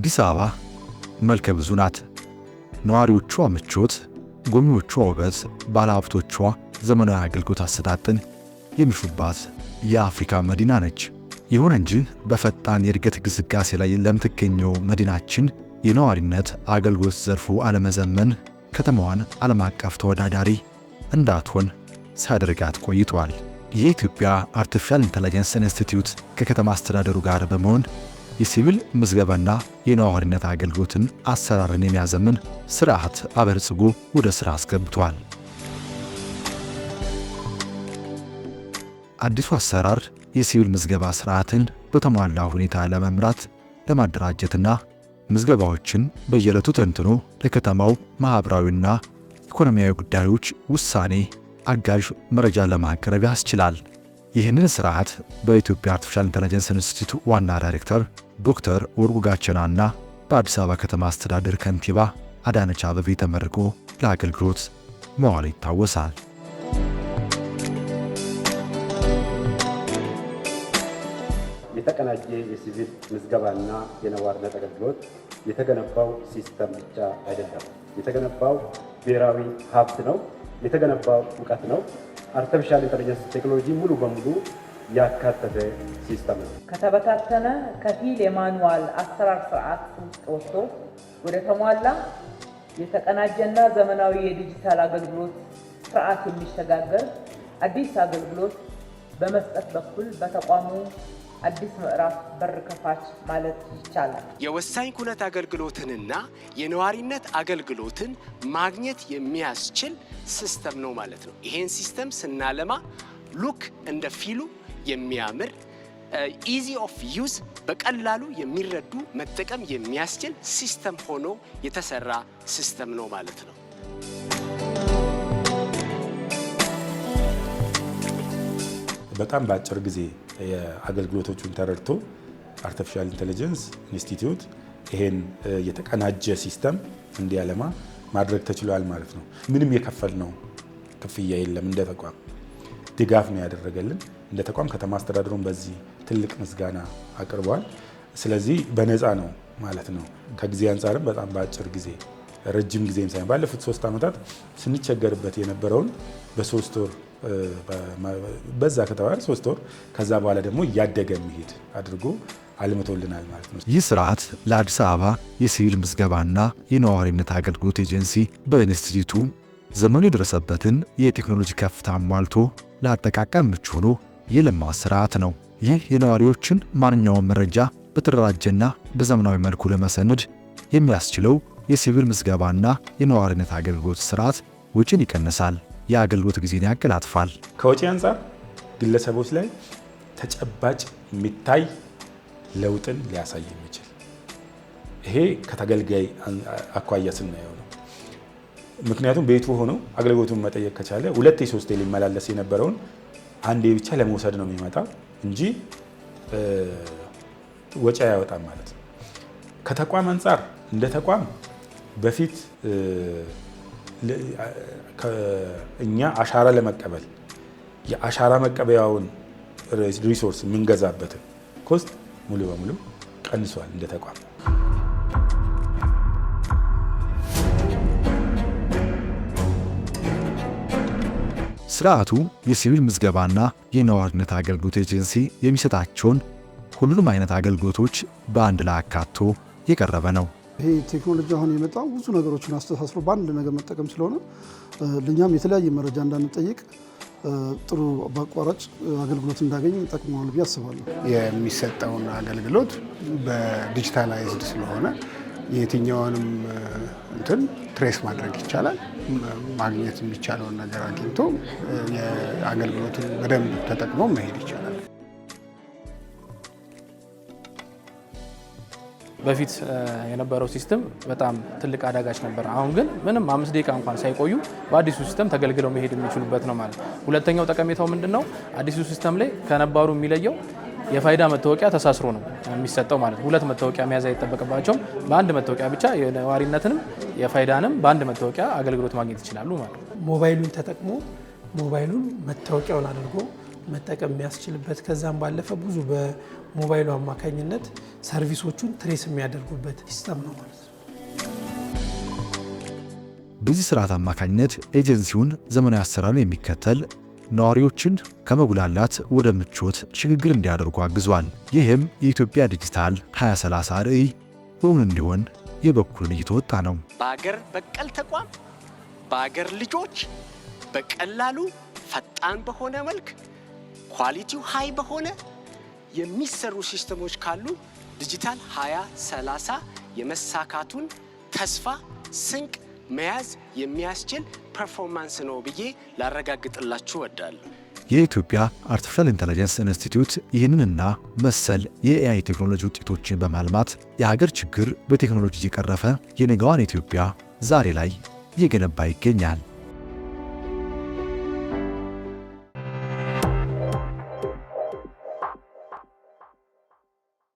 አዲስ አበባ መልከ ብዙ ናት። ነዋሪዎቿ ምቾት፣ ጎብኚዎቿ ውበት፣ ባለሀብቶቿ ዘመናዊ አገልግሎት አሰጣጥን የሚሹባት የአፍሪካ መዲና ነች። ይሁን እንጂ በፈጣን የእድገት ግስጋሴ ላይ ለምትገኘው መዲናችን የነዋሪነት አገልግሎት ዘርፉ አለመዘመን ከተማዋን ዓለም አቀፍ ተወዳዳሪ እንዳትሆን ሲያደርጋት ቆይቷል። የኢትዮጵያ አርቲፊሻል ኢንተለጀንስ ኢንስቲትዩት ከከተማ አስተዳደሩ ጋር በመሆን የሲቪል ምዝገባና የነዋሪነት አገልግሎትን አሰራርን የሚያዘምን ስርዓት አበልጽጎ ወደ ሥራ አስገብቷል። አዲሱ አሰራር የሲቪል ምዝገባ ስርዓትን በተሟላ ሁኔታ ለመምራት ለማደራጀትና ምዝገባዎችን በየዕለቱ ተንትኖ ለከተማው ማህበራዊና ኢኮኖሚያዊ ጉዳዮች ውሳኔ አጋዥ መረጃ ለማቅረብ ያስችላል። ይህንን ስርዓት በኢትዮጵያ አርቲፊሻል ኢንተለጀንስ ኢንስቲትዩት ዋና ዳይሬክተር ዶክተር ወርቁ ጋቸናና በአዲስ አበባ ከተማ አስተዳደር ከንቲባ አዳነች አቤቤ ተመርቆ ለአገልግሎት መዋሉ ይታወሳል። የተቀናጀ የሲቪል ምዝገባና የነዋሪነት አገልግሎት የተገነባው ሲስተም ብቻ አይደለም። የተገነባው ብሔራዊ ሀብት ነው። የተገነባው እውቀት ነው። አርቲፊሻል ኢንተለጀንስ ቴክኖሎጂ ሙሉ በሙሉ ያካተተ ሲስተም ነው። ከተበታተነ ከፊል የማኑዋል አሰራር ስርዓት ውስጥ ወጥቶ ወደ ተሟላ የተቀናጀና ዘመናዊ የዲጂታል አገልግሎት ስርዓት የሚሸጋገር አዲስ አገልግሎት በመስጠት በኩል በተቋሙ አዲስ ምዕራፍ በር ከፋች ማለት ይቻላል። የወሳኝ ኩነት አገልግሎትንና የነዋሪነት አገልግሎትን ማግኘት የሚያስችል ሲስተም ነው ማለት ነው። ይሄን ሲስተም ስናለማ ሉክ እንደ ፊሉ የሚያምር ኢዚ ኦፍ ዩዝ በቀላሉ የሚረዱ መጠቀም የሚያስችል ሲስተም ሆኖ የተሰራ ሲስተም ነው ማለት ነው። በጣም በአጭር ጊዜ የአገልግሎቶቹን ተረድቶ አርቲፊሻል ኢንተለጀንስ ኢንስቲትዩት ይሄን የተቀናጀ ሲስተም እንዲያለማ ማድረግ ተችሏል ማለት ነው። ምንም የከፈልነው ክፍያ የለም። እንደ ተቋም ድጋፍ ነው ያደረገልን። እንደ ተቋም ከተማ አስተዳደሩን በዚህ ትልቅ ምስጋና አቅርቧል። ስለዚህ በነፃ ነው ማለት ነው። ከጊዜ አንጻርም በጣም በአጭር ጊዜ ረጅም ጊዜም ሳይሆን ባለፉት 3 ዓመታት ስንቸገርበት የነበረውን በ3 ወር በዛ ከተባለ 3 ወር ከዛ በኋላ ደግሞ እያደገ የሚሄድ አድርጎ አልመቶልናል ማለት ነው። ይህ ስርዓት ለአዲስ አበባ የሲቪል ምዝገባና የነዋሪነት አገልግሎት ኤጀንሲ በኢንስቲትዩቱ ዘመኑ የደረሰበትን የቴክኖሎጂ ከፍታ አሟልቶ ለአጠቃቀም ምቹ ሆኖ የለማ ስርዓት ነው። ይህ የነዋሪዎችን ማንኛውም መረጃ በተደራጀና በዘመናዊ መልኩ ለመሰነድ የሚያስችለው የሲቪል ምዝገባና የነዋሪነት አገልግሎት ስርዓት ወጪን ይቀንሳል፣ የአገልግሎት ጊዜን ያቀላጥፋል። ከወጪ አንጻር ግለሰቦች ላይ ተጨባጭ የሚታይ ለውጥን ሊያሳይ የሚችል ይሄ ከተገልጋይ አኳያ ስናየው ነው። ምክንያቱም ቤቱ ሆኖ አገልግሎቱን መጠየቅ ከቻለ 2-3 ሊመላለስ የነበረውን አንዴ ብቻ ለመውሰድ ነው የሚመጣው እንጂ ወጪ አያወጣም ማለት ነው። ከተቋም አንጻር እንደ ተቋም በፊት እኛ አሻራ ለመቀበል የአሻራ መቀበያውን ሪሶርስ የምንገዛበትን ኮስት ሙሉ በሙሉ ቀንሷል እንደ ተቋም። ስርዓቱ የሲቪል ምዝገባና የነዋሪነት አገልግሎት ኤጀንሲ የሚሰጣቸውን ሁሉንም አይነት አገልግሎቶች በአንድ ላይ አካቶ የቀረበ ነው። ይሄ ቴክኖሎጂ አሁን የመጣው ብዙ ነገሮችን አስተሳስሮ በአንድ ነገር መጠቀም ስለሆነ ለኛም የተለያየ መረጃ እንዳንጠይቅ ጥሩ በአቋራጭ አገልግሎት እንዳገኝ ጠቅመዋል ብዬ አስባለሁ። የሚሰጠውን አገልግሎት በዲጂታላይዝድ ስለሆነ የትኛውንም እንትን ትሬስ ማድረግ ይቻላል። ማግኘት የሚቻለውን ነገር አግኝቶ የአገልግሎቱን በደንብ ተጠቅሞ መሄድ ይቻላል። በፊት የነበረው ሲስተም በጣም ትልቅ አዳጋች ነበር። አሁን ግን ምንም 5 ደቂቃ እንኳን ሳይቆዩ በአዲሱ ሲስተም ተገልግለው መሄድ የሚችሉበት ነው ማለት። ሁለተኛው ጠቀሜታው ምንድነው? አዲሱ ሲስተም ላይ ከነባሩ የሚለየው የፋይዳ መታወቂያ ተሳስሮ ነው የሚሰጠው ማለት። 2 መታወቂያ መያዝ አይጠበቅባቸውም። በአንድ መታወቂያ ብቻ የነዋሪነትንም የፋይዳንም በአንድ መታወቂያ አገልግሎት ማግኘት ይችላሉ ማለት። ሞባይሉን ተጠቅሞ ሞባይሉን መታወቂያውን አድርጎ መጠቀም የሚያስችልበት ከዛም ባለፈ ብዙ በሞባይሉ አማካኝነት ሰርቪሶቹን ትሬስ የሚያደርጉበት ሲስተም ነው ማለት ነው። በዚህ ስርዓት አማካኝነት ኤጀንሲውን ዘመናዊ አሰራርን የሚከተል ነዋሪዎችን ከመጉላላት ወደ ምቾት ሽግግር እንዲያደርጉ አግዟል። ይህም የኢትዮጵያ ዲጂታል 2030 ራዕይ እውን እንዲሆን የበኩሉን እየተወጣ ነው። በአገር በቀል ተቋም በአገር ልጆች በቀላሉ ፈጣን በሆነ መልክ ኳሊቲው ሃይ በሆነ የሚሰሩ ሲስተሞች ካሉ ዲጂታል 2030 የመሳካቱን ተስፋ ስንቅ መያዝ የሚያስችል ፐርፎርማንስ ነው ብዬ ላረጋግጥላችሁ እወዳለሁ። የኢትዮጵያ አርቲፊሻል ኢንተለጀንስ ኢንስቲትዩት ይህንንና መሰል የኤአይ ቴክኖሎጂ ውጤቶችን በማልማት የሀገር ችግር በቴክኖሎጂ እየቀረፈ የነገዋን ኢትዮጵያ ዛሬ ላይ እየገነባ ይገኛል።